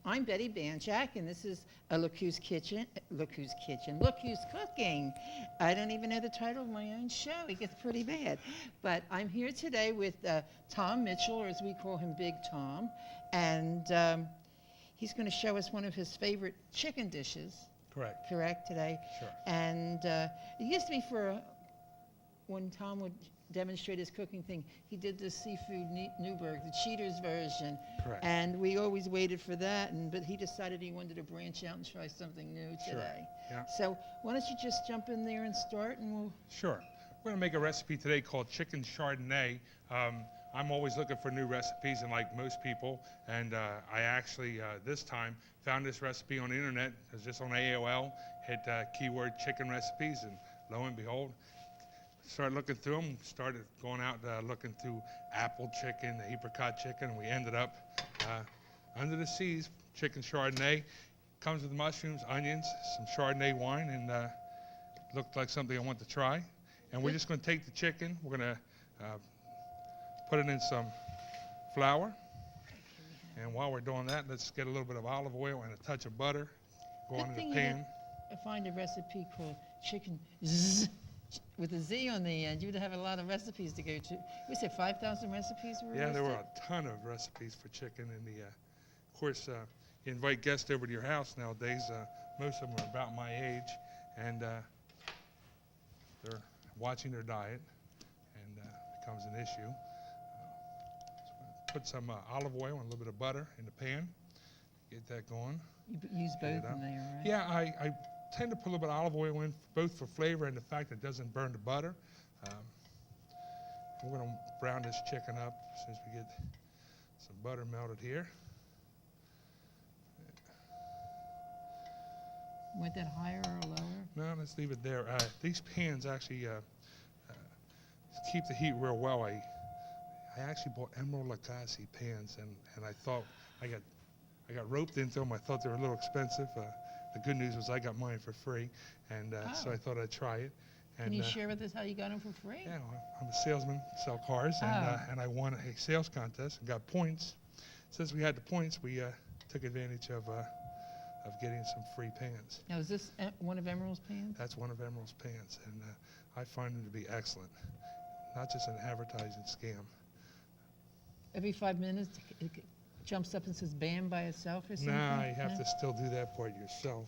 I'm Betty Banjack, and this is a Look Who's Kitchen. Look Who's Kitchen. Look Who's Cooking. I don't even know the title of my own show. It gets pretty bad. But I'm here today with Tom Mitchell, or as we call him, Big Tom. And he's going to show us one of his favorite chicken dishes. Correct, today. Sure. And it used to be when Tom would demonstrate his cooking thing, he did the seafood Newburgh, the Cheaters version. Correct. And we always waited for that, but he decided he wanted to branch out and try something new today. Sure. Yeah. So why don't you just jump in there and start, and we'll... Sure. We're going to make a recipe today called chicken chardonnay. I'm always looking for new recipes, and like most people, and I actually this time found this recipe on the internet. It was just on AOL, hit keyword chicken recipes, and lo and behold, started looking through them, started going out looking through apple chicken, apricot chicken, and we ended up under the seas, chicken chardonnay. Comes with mushrooms, onions, some chardonnay wine, and looked like something I want to try. And we're just going to take the chicken, we're going to put it in some flour. And while we're doing that, let's get a little bit of olive oil and a touch of butter going in the pan. I find a recipe called chicken zzz, with a Z on the end. You'd have a lot of recipes to go to. We said 5,000 recipes were Yeah, there listed? were a ton of recipes for chicken. And of course, you invite guests over to your house nowadays. Most of them are about my age, and they're watching their diet, and becomes an issue. Put some olive oil and a little bit of butter in the pan. Get that going. You use both in there, right? Yeah, I tend to put a little bit of olive oil in, both for flavor and the fact that it doesn't burn the butter. We're going to brown this chicken up as soon as we get some butter melted here. Want that higher or lower? No, let's leave it there. These pans actually keep the heat real well. I actually bought Emerald Lagasse pans, and I thought I got roped into them. I thought they were a little expensive. The good news was I got mine for free, and so I thought I'd try it. And, Can you share with us how you got them for free? Yeah, well, I'm a salesman, sell cars, and I won a sales contest and got points. Since we had the points, we took advantage of getting some free pans. Now, is this one of Emerald's pans? That's one of Emerald's pans, and I find them to be excellent. Not just an advertising scam. Every 5 minutes, it jumps up and says "bam" by itself or something? No, you have to still do that part yourself.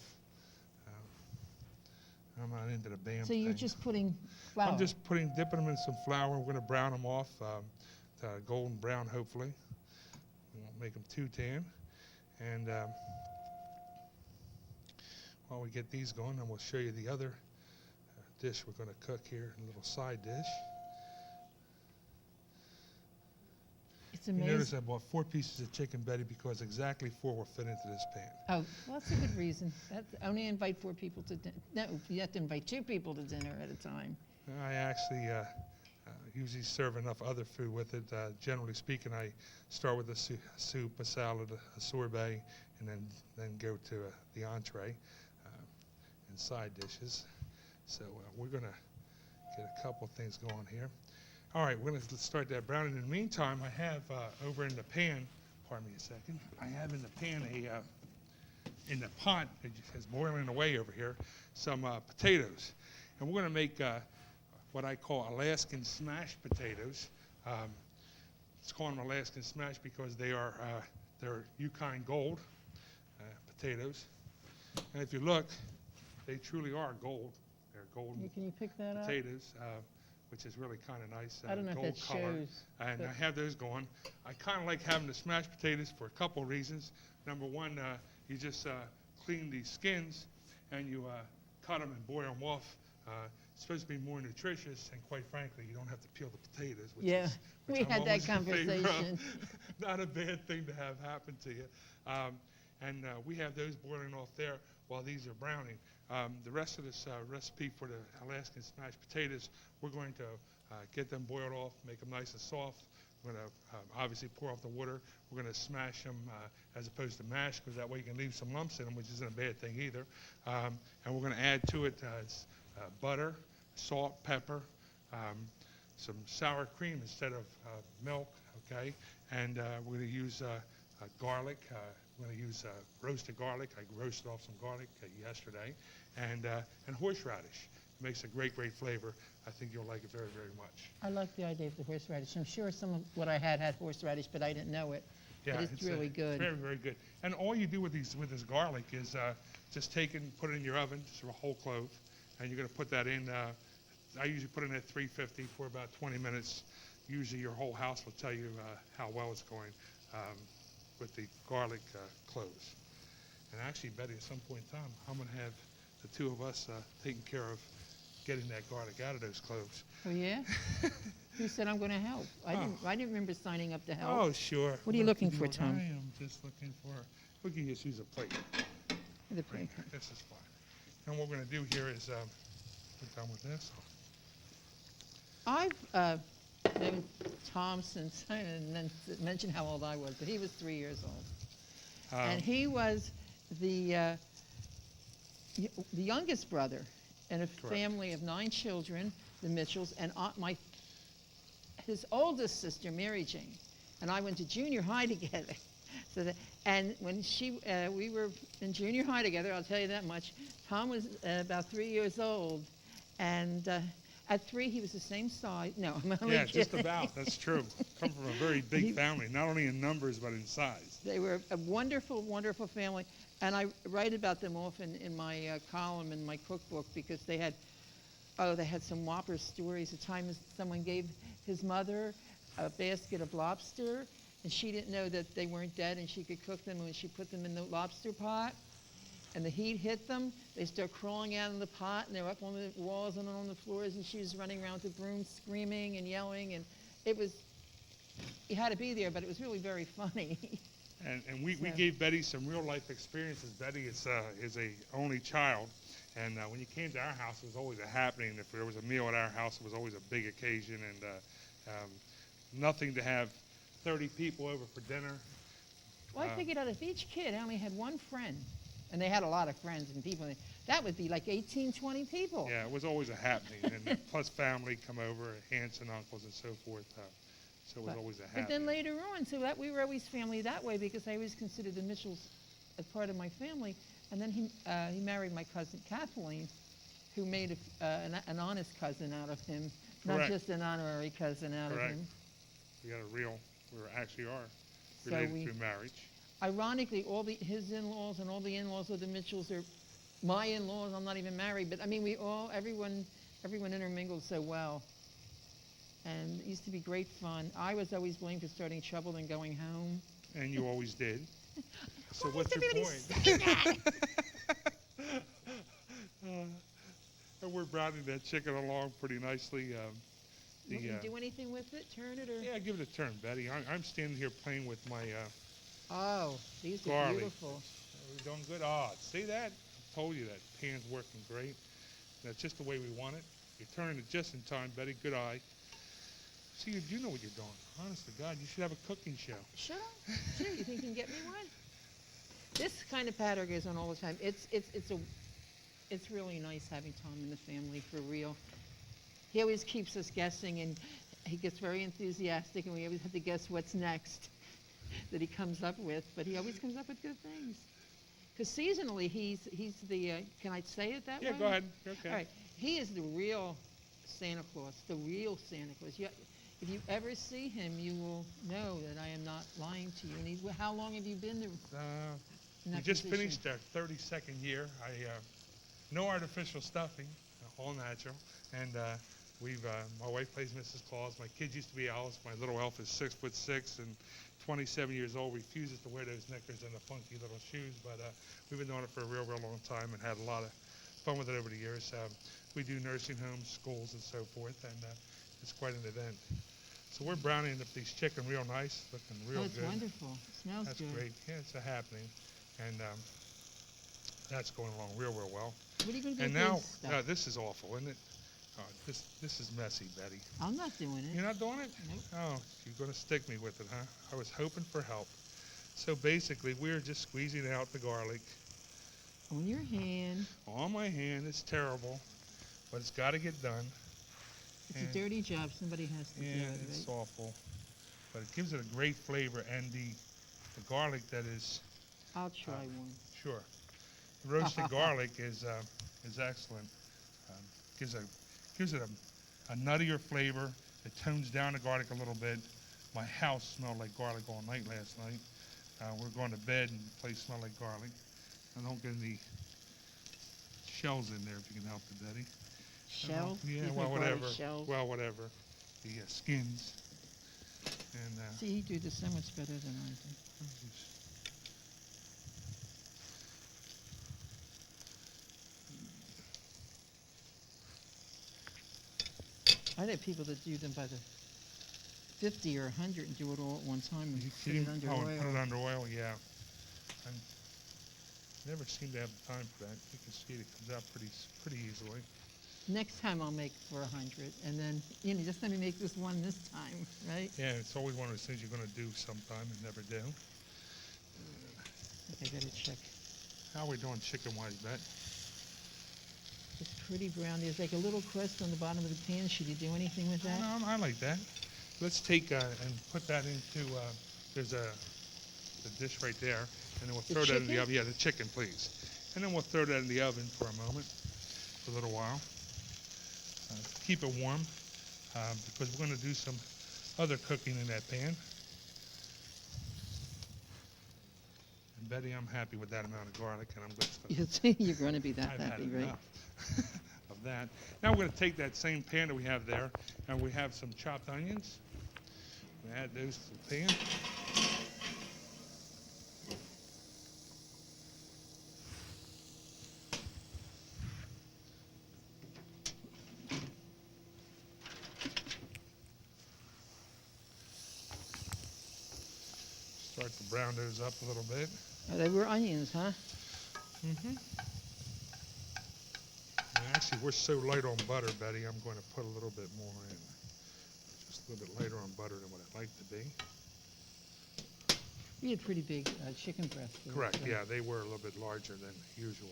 I'm not into the bam So you're thing. just putting flour? I'm just dipping them in some flour. We're going to brown them off to golden brown, hopefully. We won't make them too tan. And while we get these going, then we'll show you the other dish we're going to cook here, a little side dish. It's You amazing. notice I bought 4 pieces of chicken, Betty, because exactly 4 will fit into this pan. Oh, well, that's a good reason. Only invite 4 people to dinner. No, you have to invite 2 people to dinner at a time. I actually usually serve enough other food with it. Generally speaking, I start with a soup, a salad, a sorbet, and then go to the entree and side dishes. So we're going to get a couple things going here. All right, we're going to start that browning. In the meantime, I have over in the pan, pardon me a second, I have in the pan in the pot that is boiling away over here, some potatoes. And we're going to make what I call Alaskan smashed potatoes. It's called them Alaskan smashed because they're Yukon Gold potatoes. And if you look, they truly are gold. They're golden Can you pick that up? potatoes, which is really kind of nice. I don't know if gold that color. shows, And but- I have those going. I kind of like having the smashed potatoes for a couple reasons. Number one, you just clean the skins and you cut them and boil them off. It's supposed to be more nutritious, and quite frankly, you don't have to peel the potatoes. Yeah, which we I'm had that always in favor of. conversation. Not a bad thing to have happen to you. And we have those boiling off there while these are browning. The rest of this recipe for the Alaskan smashed potatoes, we're going to get them boiled off, make them nice and soft. We're going to obviously pour off the water. We're going to smash them as opposed to mash, because that way you can leave some lumps in them, which isn't a bad thing either. And we're going to add to it butter, salt, pepper, some sour cream instead of milk, okay? And we're going to use garlic. I'm going to use roasted garlic. I roasted off some garlic yesterday, and horseradish. It makes a great, great flavor. I think you'll like it very, very much. I like the idea of the horseradish. I'm sure some of what I had horseradish, but I didn't know it. Yeah, but it's really good. Very, very good. And all you do with this garlic is just take it and put it in your oven, just a whole clove, and you're going to put that in. I usually put it in at 350 for about 20 minutes. Usually your whole house will tell you how well it's going with the garlic cloves. And actually, Betty, at some point in time, I'm going to have the two of us taking care of getting that garlic out of those cloves. Oh, yeah? Who said I'm going to help? I didn't remember signing up to help. Oh, sure. What are you looking for, Tom? I am just looking for, we can just use a plate. The plate. This is fine. And what we're going to do here is, we're done with this. I've known Tom since, I didn't mention how old I was, but he was 3 years old. And he was the youngest brother in a family of 9 children, the Mitchells, and his oldest sister, Mary Jane, and I went to junior high together. And when we were in junior high together, I'll tell you that much, Tom was about 3 years old, and at 3 he was the same size. No, I'm only kidding. Just about. That's true. Come from a very big family, not only in numbers but in size. They were a wonderful, wonderful family, and I write about them often in my column in my cookbook because they had some whopper stories. The time someone gave his mother a basket of lobster, and she didn't know that they weren't dead and she could cook them. And when she put them in the lobster pot and the heat hit them, they start crawling out of the pot, and they're up on the walls and on the floors, and she was running around with the broom screaming and yelling, and you had to be there, but it was really very funny. And we gave Betty some real life experiences. Betty is a only child, and when you came to our house, it was always a happening. If there was a meal at our house, it was always a big occasion, and nothing to have 30 people over for dinner. Well, I figured out if each kid only had one friend, and they had a lot of friends and people, that would be like 18, 20 people. Yeah, it was always a happening, and plus family come over, aunts and uncles and so forth. So it was always a happening. But then later on, we were always family that way because I always considered the Mitchells as part of my family. And then he married my cousin Kathleen, who made an honest cousin out of him, not just an honorary cousin out of him. We actually are related through marriage. Ironically, his in-laws and all the in-laws of the Mitchells are my in-laws. I'm not even married, but I mean, everyone intermingled so well. And it used to be great fun. I was always blamed for starting trouble and going home. And you always did. So what's your point? We're browning that chicken along pretty nicely. You do anything with it? Turn it? Or? Yeah, give it a turn, Betty. I'm standing here playing with my these garlic. are beautiful. We're doing good. See that? I told you that pan's working great. That's just the way we want it. You're turning it just in time, Betty. Good eye. See, you know what you're doing. Honest to God, you should have a cooking show. Sure. Sure. You think you can get me one? This kind of patter goes on all the time. It's really nice having Tom in the family, for real. He always keeps us guessing, and he gets very enthusiastic, and we always have to guess what's next that he comes up with. But he always comes up with good things. Because seasonally, he's the. Can I say it that way? Yeah, go ahead. Okay. All right. He is the real Santa Claus. The real Santa Claus. If you ever see him, you will know that I am not lying to you. And how long have you been there? We just finished our 32nd year. No artificial stuffing, all natural. And my wife plays Mrs. Claus. My kids used to be Alice. My little elf is 6'6" and 27 years old. Refuses to wear those knickers and the funky little shoes. But we've been doing it for a real, real long time and had a lot of fun with it over the years. We do nursing homes, schools, and so forth, and it's quite an event. So we're browning up these chicken real nice, looking real good. It's wonderful. It smells good. That's great. Yeah, it's a happening. And that's going along real, real well. What are you going to do and with now, this is awful, isn't it? This is messy, Betty. I'm not doing it. You're not doing it? Nope. Oh, you're going to stick me with it, huh? I was hoping for help. So basically, we're just squeezing out the garlic. On your hand. On my hand. It's terrible, but it's got to get done. It's a dirty job. Somebody has to do it, right? It's awful. But it gives it a great flavor, and the garlic that is I'll try Uh, one. sure. The roasted garlic is excellent. Um, gives it a nuttier flavor. It tones down the garlic a little bit. My house smelled like garlic all night last night. We're going to bed and the place smelled like garlic. I don't get any shells in there if you can help it, Betty. Shells? Yeah, You well, think garlic whatever. shells? Well, whatever. The skins. And See, you do this so much better than I do. I know people that do them by the 50 or 100 and do it all at one time and put it under put it oil. under oil, yeah. I never seem to have the time for that. You can see it comes out pretty easily. Next time I'll make for 100, and then, just let me make this one this time, right? Yeah, it's always one of those things you're going to do sometime and never do. I gotta check. How are we doing chicken-wise, Bet? It's pretty brown. There's like a little crust on the bottom of the pan. Should you do anything with that? No, I like that. Let's take and put that into, there's the dish right there, and then we'll The throw that in the chicken? oven. Yeah, the chicken, please. And then we'll throw that in the oven for a moment, for a little while. Keep it warm, because we're going to do some other cooking in that pan. And Betty, I'm happy with that amount of garlic, and I'm good. You're going to be that I've had happy, right? enough of that. Now we're going to take that same pan that we have there, and we have some chopped onions. We add those to the pan. Start to brown those up a little bit. Oh, they were onions, huh? Mm-hmm. Actually, we're so light on butter, Betty, I'm going to put a little bit more in. Just a little bit lighter on butter than what I'd like to be. You had pretty big chicken breasts. there, Correct, so- yeah, they were a little bit larger than usual.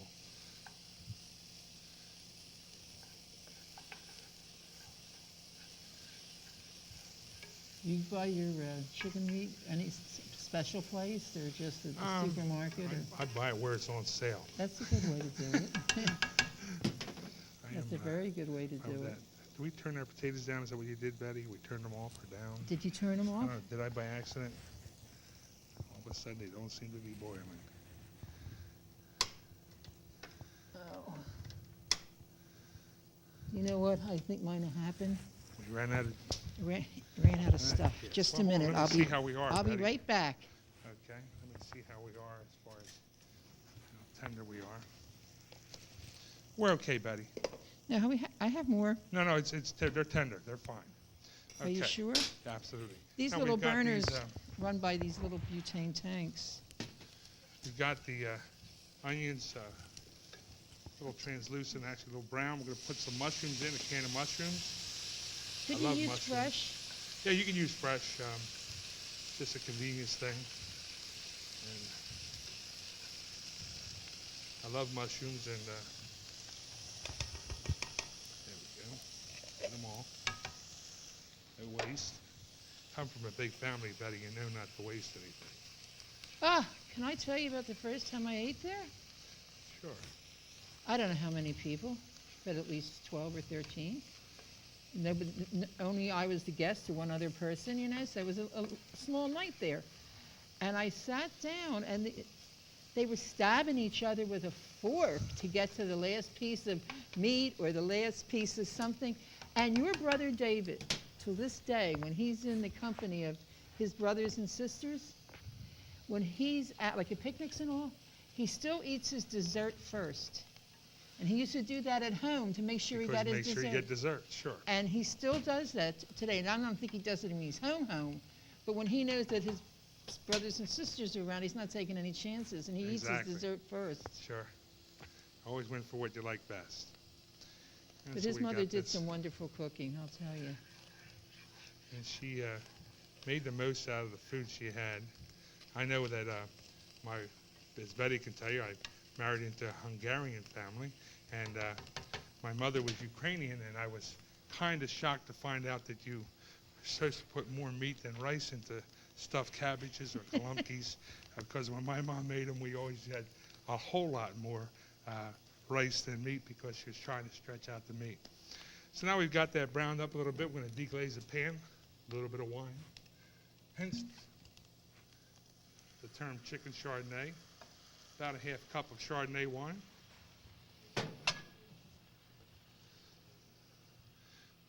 You buy your chicken meat any special place or just at the supermarket? Or? I buy it where it's on sale. That's a good way to do it. I That's a am, very good way to of do that. it. Do we turn our potatoes down? Is that what you did, Betty? We turned them off or down? Did you turn them I off? don't know, did I by accident? All of a sudden, they don't seem to be boiling. Oh. You know what? I think mine happened. We ran out of... Ran out of stuff. yeah. Just Well, a minute. Let me I'll see be. how we are, I'll be Betty. right back. Okay, let me see how we are as far as how tender we are. We're okay, Betty. No, I have more. No, they're tender. They're fine. Are you Okay. sure? Absolutely. These Now, little we've got burners these, run by these little butane tanks. we've got the onions, a little translucent, actually a little brown. We're going to put some mushrooms in, a can of mushrooms. Could I you love use mushrooms. fresh? Yeah, you can use fresh. Just a convenience thing. And I love mushrooms, and there we go. Get them all. No waste. Come from a big family, Betty. You know not to waste anything. Ah, can I tell you about the first time I ate there? Sure. I don't know how many people, but at least 12 or 13. Nobody, only I was the guest to one other person, so it was a small night there. And I sat down, and they were stabbing each other with a fork to get to the last piece of meat or the last piece of something. And your brother David, to this day, when he's in the company of his brothers and sisters, when he's at like at picnics and all, he still eats his dessert first. And he used to do that at home to make sure he got his Make dessert. sure you get dessert, sure. And he still does that today. And I don't think he does it when he's home, but when he knows that his brothers and sisters are around, he's not taking any chances, and he eats Exactly. his dessert first. Sure. Always went for what you like best. And But so his we mother got did this, some wonderful cooking, I'll tell you. and she made the most out of the food she had. I know that as Betty can tell you, I married into a Hungarian family, and my mother was Ukrainian, and I was kind of shocked to find out that you were supposed to put more meat than rice into stuffed cabbages or columpkies, because when my mom made them, we always had a whole lot more rice than meat because she was trying to stretch out the meat. So now we've got that browned up a little bit. We're going to deglaze the pan, a little bit of wine, hence the term chicken Chardonnay, about a half cup of Chardonnay wine.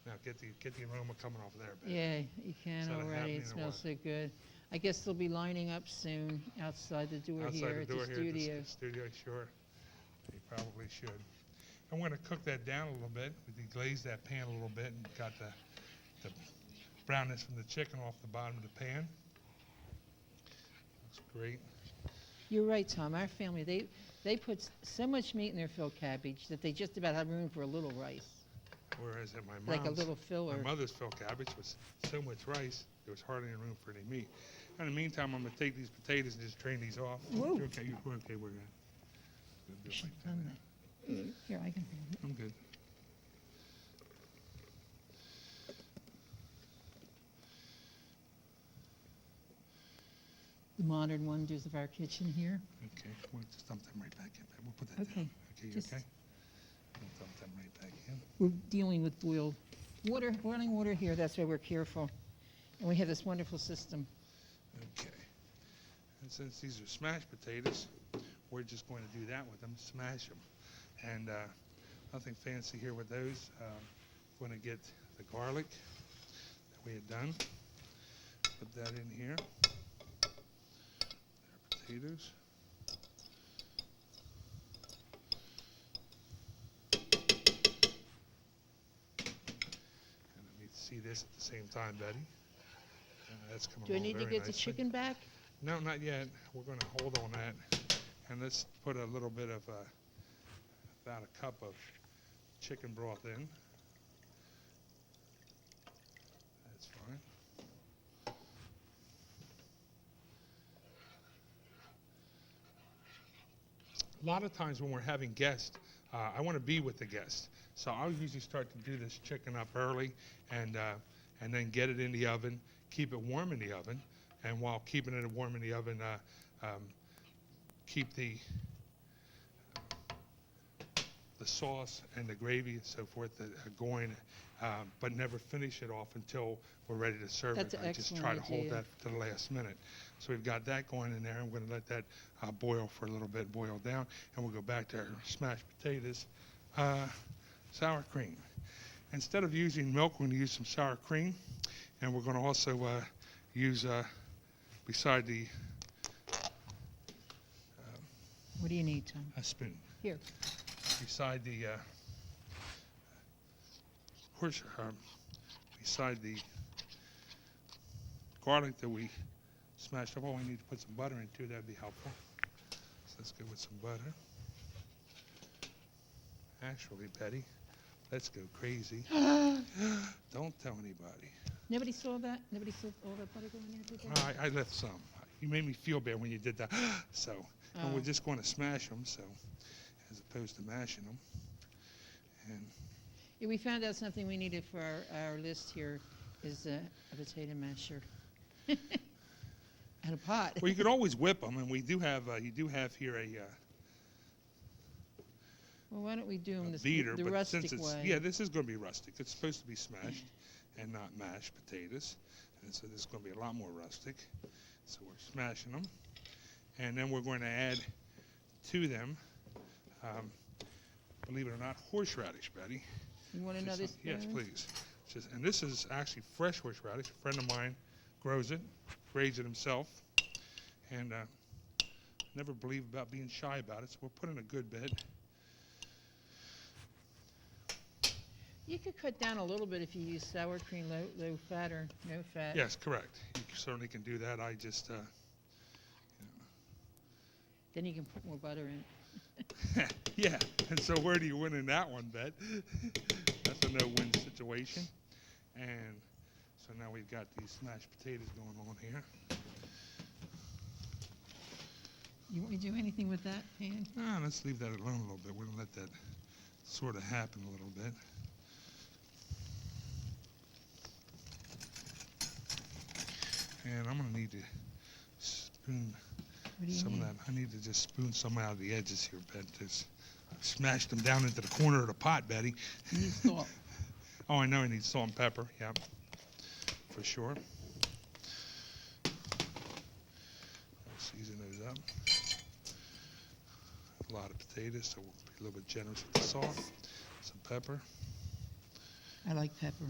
Now get the aroma coming off there, Bette. Yeah, you can Is that already. happening It or smells what? so good. I guess they'll be lining up soon outside the door Outside here the at door the here studio. at the studio, sure. You probably should. I'm going to cook that down a little bit. We deglaze that pan a little bit and got the brownness from the chicken off the bottom of the pan. Looks great. You're right, Tom. Our family, they put so much meat in their filled cabbage that they just about have room for a little rice, Whereas at like a little filler. my mother's filled cabbage was so much rice, there was hardly any room for any meat. In the meantime, I'm going to take these potatoes and just drain these off. Whoa. You're okay, we're okay, we're good. We'll do it Should've like done that. that. Here, I can. I'm good. The modern wonders of our kitchen here. Okay, we'll just dump them right back in. We'll put that Okay, down. Okay, you just- okay? We'll dump them right back in. We're dealing with boiled water, boiling water here. That's why we're careful. And we have this wonderful system. Okay. And since these are smashed potatoes, we're just going to do that with them, smash them. And nothing fancy here with those. Going to get the garlic that we had done. Put that in here. There are potatoes. And I need to see this at the same time, Betty. That's coming Do I along need to very get the nicely. chicken back? No, not yet. We're going to hold on that. And let's put a little bit of, about a cup of chicken broth in. That's fine. A lot of times when we're having guests, I want to be with the guests. So I'll usually start to do this chicken up early and then get it in the oven, keep it warm in the oven, and while keeping it warm in the oven, keep the sauce and the gravy and so forth going, but never finish it off until we're ready to serve That's it. an I just excellent try to hold idea. that to the last minute. So we've got that going in there. I'm going to let that boil for a little bit, boil down, and we'll go back to our smashed potatoes, sour cream. Instead of using milk, we're going to use some sour cream, and we're going to also use beside the What do you need, Tom? a spoon. Here. Beside the beside the garlic that we smashed up. Oh, we need to put some butter in too. That'd be helpful. So let's go with some butter. Actually, Betty, let's go crazy. Don't tell anybody. Nobody saw that? Nobody saw all that butter going in there today? I left some. You made me feel bad when you did that. So, and we're Oh. just going to smash them. So, as opposed to mashing them. And Yeah, we found out something we needed for our list here is a potato masher. And a pot. well, you could always whip them, and we do have. You do have here a Well, why don't we do them beater, the but rustic since it's way? this is going to be rustic. It's supposed to be smashed and not mashed potatoes, and so this is going to be a lot more rustic. So we're smashing them, and then we're going to add to them, believe it or not, horseradish, Betty. You want another Just spoon? yes, please. And this is actually fresh horseradish. A friend of mine grows it, grades it himself, and never believed about being shy about it. So we'll put in a good bit. You could cut down a little bit if you use sour cream, low fat or no fat. Yes, correct. You certainly can do that. I just, Then you can put more butter in. yeah. And so where do you win in that one, Bet? That's a no-win situation. And so now we've got these smashed potatoes going on here. You want me to do anything with that pan? Let's leave that alone a little bit. We're going to let that sort of happen a little bit. And I'm gonna need to spoon What do you some need? of that. I need to just spoon some out of the edges here, Bette. I've smashed them down into the corner of the pot, Betty. You need salt. Oh, I know I need salt and pepper. Yeah, for sure. Season those up. A lot of potatoes, so we'll be a little bit generous with the salt. Some pepper. I like pepper.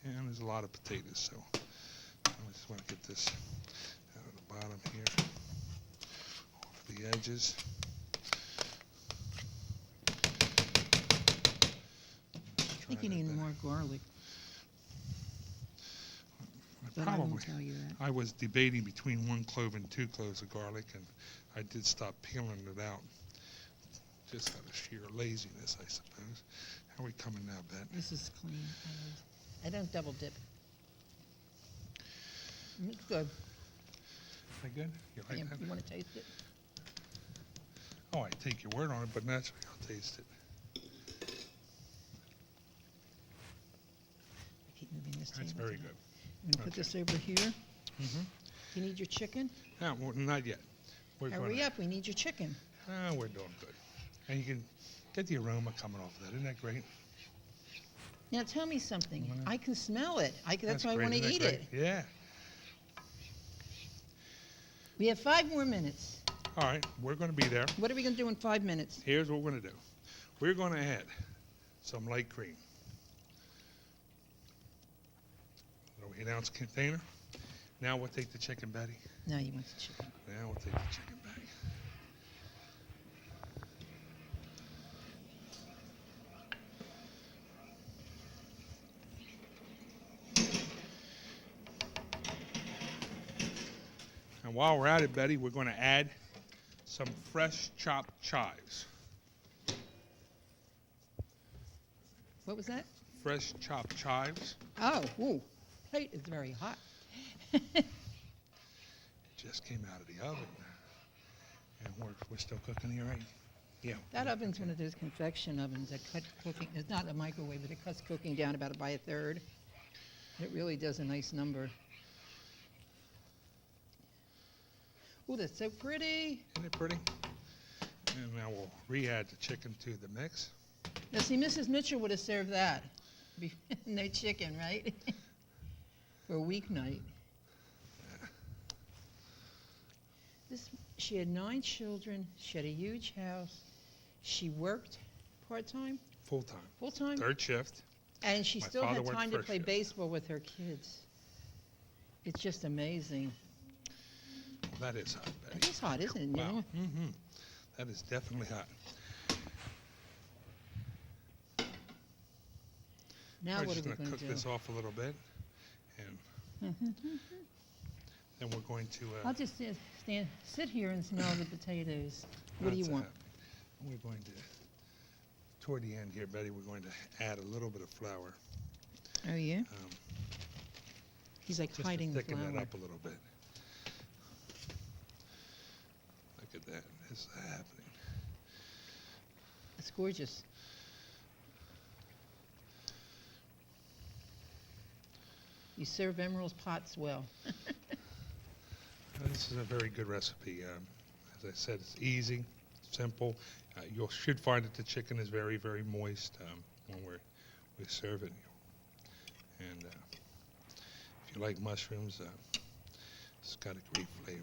And there's a lot of potatoes, so I just want to get this out of the bottom here, off the edges. I think you need more garlic, but I won't tell you that. I was debating between 1 clove and 2 cloves of garlic, and I did stop peeling it out. Just out of sheer laziness, I suppose. How are we coming now, Bette? This is clean. I don't double dip. It's good. Is that good? You like Yeah, that? you want to taste it? Oh, I take your word on it, but naturally I'll taste it. I keep moving this That's table very today. good. I'm going to put Okay. this over here. Mm-hmm. You need your chicken? No, well, not yet. Hurry up, we need your chicken. We're doing good. And you can get the aroma coming off of that. Isn't that great? Now tell me something. Mhm. I can smell it. That's why I great. want to Isn't that eat great? it. Yeah. We have 5 more minutes. All right, we're going to be there. What are we going to do in 5 minutes? Here's what we're going to do. We're going to add some light cream. Little 8-ounce container. Now we'll take the chicken, Betty. No, you want the chicken. Now we'll take the chicken back. And while we're at it, Betty, we're going to add some fresh chopped chives. What was that? Fresh chopped chives. Oh, ooh, plate is very hot. Just came out of the oven. And we're still cooking here, right? Yeah. That oven's one of those convection ovens that cut cooking. It's not a microwave, but it cuts cooking down about by a third. It really does a nice number. Oh, that's so pretty. Isn't it pretty? And now we'll re-add the chicken to the mix. Now, see, Mrs. Mitchell would have served that. No chicken, right? For a weeknight. She had 9 children. She had a huge house. She worked part-time? Full-time. Full-time? Third shift. And she My still father had worked time to first play shift. baseball with her kids. It's just amazing. Well, that is hot, Betty. It is hot, isn't it? Wow. Neil? Mm-hmm. That is definitely hot. Now We're what are just we going to going cook to do? this off a little bit. And then we're going to... I'll just sit here and smell the potatoes. What do you that's want? We're going to, toward the end here, Betty, we're going to add a little bit of flour. Oh, yeah? He's like Just hiding to the thicken flour. that up a little bit. Look at that. It's happening. It's gorgeous. You serve Emerald's pots well. This is a very good recipe. As I said, it's easy, simple. You should find that the chicken is very, very moist when we serve it. And if you like mushrooms, it's got a great flavor.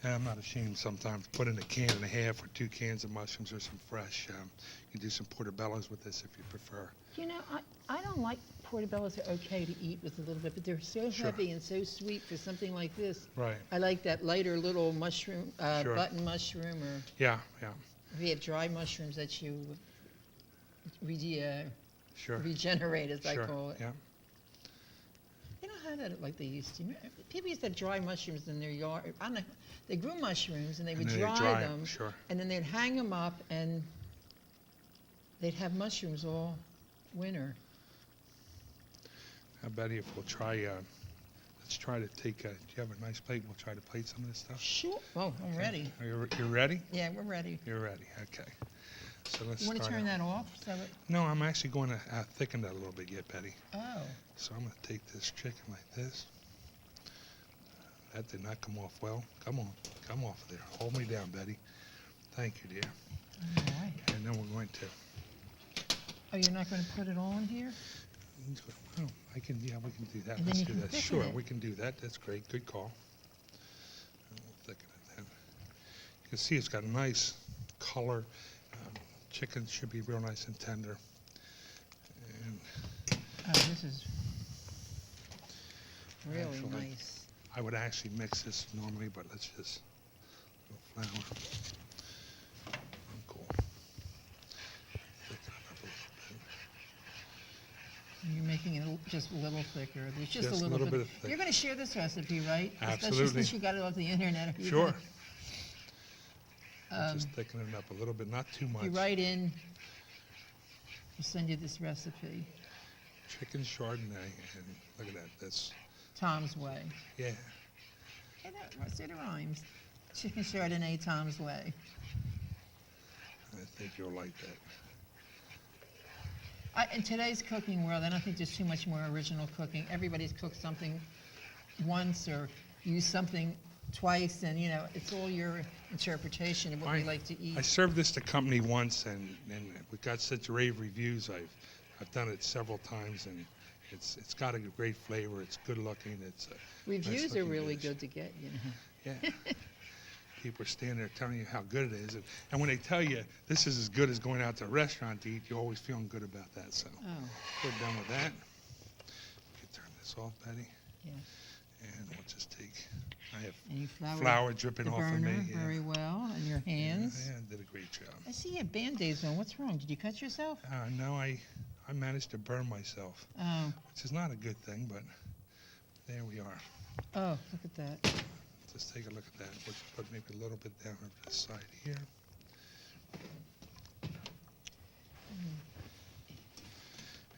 And I'm not ashamed sometimes to put in a can and a half or 2 cans of mushrooms or some fresh. You can do some portobellos with this if you prefer. You know, I don't like portobellos. Are okay to eat with a little bit, but they're so Sure. heavy and so sweet for something like this. Right. I like that lighter little mushroom, Sure. button mushroom, or Yeah. if you have dry mushrooms that you Sure. regenerate, as I Sure. call it. Yeah. They don't have that like they used to. People used to have dry mushrooms in their yard. I don't know. They grew mushrooms and they would And then they dry dry 'em, them, sure. and then they'd hang them up, and they'd have mushrooms all winter. How about if we'll try, let's try to take, do you have a nice plate? We'll try to plate some of this stuff. Sure. Oh, I'm ready. Are you ready? Yeah, we're ready. You're ready, okay. So let's You want to start turn out. that off? So it, No, I'm actually going to thicken that a little bit yet, Betty. oh, So I'm going to take this chicken like this. That did not come off well. Come on, come off there. Hold me down, Betty. Thank you, dear. all right. And then we're going to. Oh, you're not going to put it on here? Oh, I can. Yeah, we can do that. And then Let's you do can that. thicken Sure, it. we can do that. That's great. Good call. And we'll thicken it then. You can see it's got a nice color. Chicken should be real nice and tender. And Oh, this is really Actually, nice. I would actually mix this normally, but let's just a little flour. Cool. Thicken it up a little bit. And you're making it just a little thicker. There's just Just a a little little bit. bit of thick. You're going to share this recipe, right? Especially Absolutely. since you got it off the internet. Are you Sure. gonna- Just thicken it up a little bit, not too much. You write in, we'll send you this recipe, Chicken Chardonnay, and look at that. That's Tom's Way. yeah. Hey, that, see, it rhymes. Chicken Chardonnay, Tom's Way. I think you'll like that. In today's cooking world, I don't think there's too much more original cooking. Everybody's cooked something once or used something twice, and it's all your interpretation of what we like to eat. I served this to company once, and we got such rave reviews. I've done it several times, and it's got a great flavor. It's good looking. It's a Reviews nice are looking really dish. good to get, Yeah. People are standing there telling you how good it is, and when they tell you this is as good as going out to a restaurant to eat, you're always feeling good about that. So Oh, we're done with that. You can turn this off, Betty, yeah. and we'll just take. I have And you flour dripping the off of burner me. Yeah. very well, and your hands. Yeah, did a great job. I see you have Band-Aids on. What's wrong? Did you cut yourself? No, I managed to burn myself, Oh, which is not a good thing, but there we are. oh, look at that. Just take a look at that. We'll just put maybe a little bit down on this side here.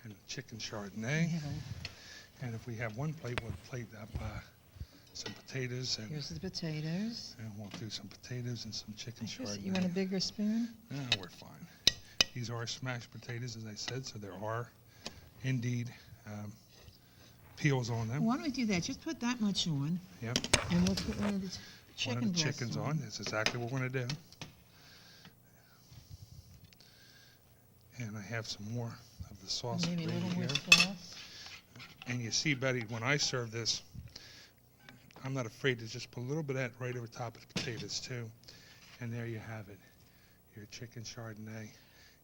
And the chicken Chardonnay. Yeah, And if we have one plate, we'll plate up some potatoes, and here's the potatoes. we'll do some potatoes and some chicken Chardonnay. You want a bigger spoon? No, we're fine. These are smashed potatoes, as I said, so there are indeed peels on them. Why don't we do that? Just put that much on, Yep. and we'll put one of the chicken One of the breasts chickens on. That's exactly what we're going to do. And I have some more of the sauce Maybe a little gravy more here. sauce. And you see, Betty, when I serve this, I'm not afraid to just put a little bit of that right over top of the potatoes too. And there you have it, your chicken Chardonnay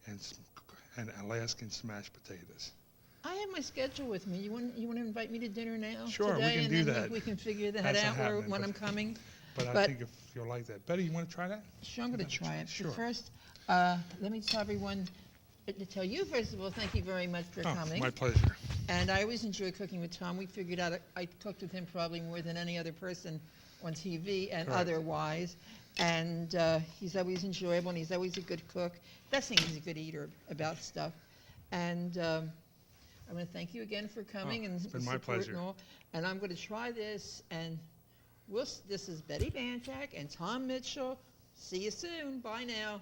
and Alaskan smashed potatoes. I have my schedule with me. You want to invite me to dinner now? Sure, we today, can and do then that. we can figure that That's out not happening, when but- I'm coming. But I But- think if you'll like that. Betty, you want to try that? Sure, I'm going to Let me try it. Sure. But first, let me tell everyone, to tell you, first of all, thank you very much for Oh, coming. my pleasure. And I always enjoy cooking with Tom. We figured out I cooked with him probably more than any other person on TV and Correct. otherwise. And he's always enjoyable, and he's always a good cook. Best thing, he's a good eater about stuff. And I want to thank you again for coming and it's been the my support pleasure. and all. And I'm going to try this. And this is Bette Banjack and Tom Mitchell. See you soon. Bye now.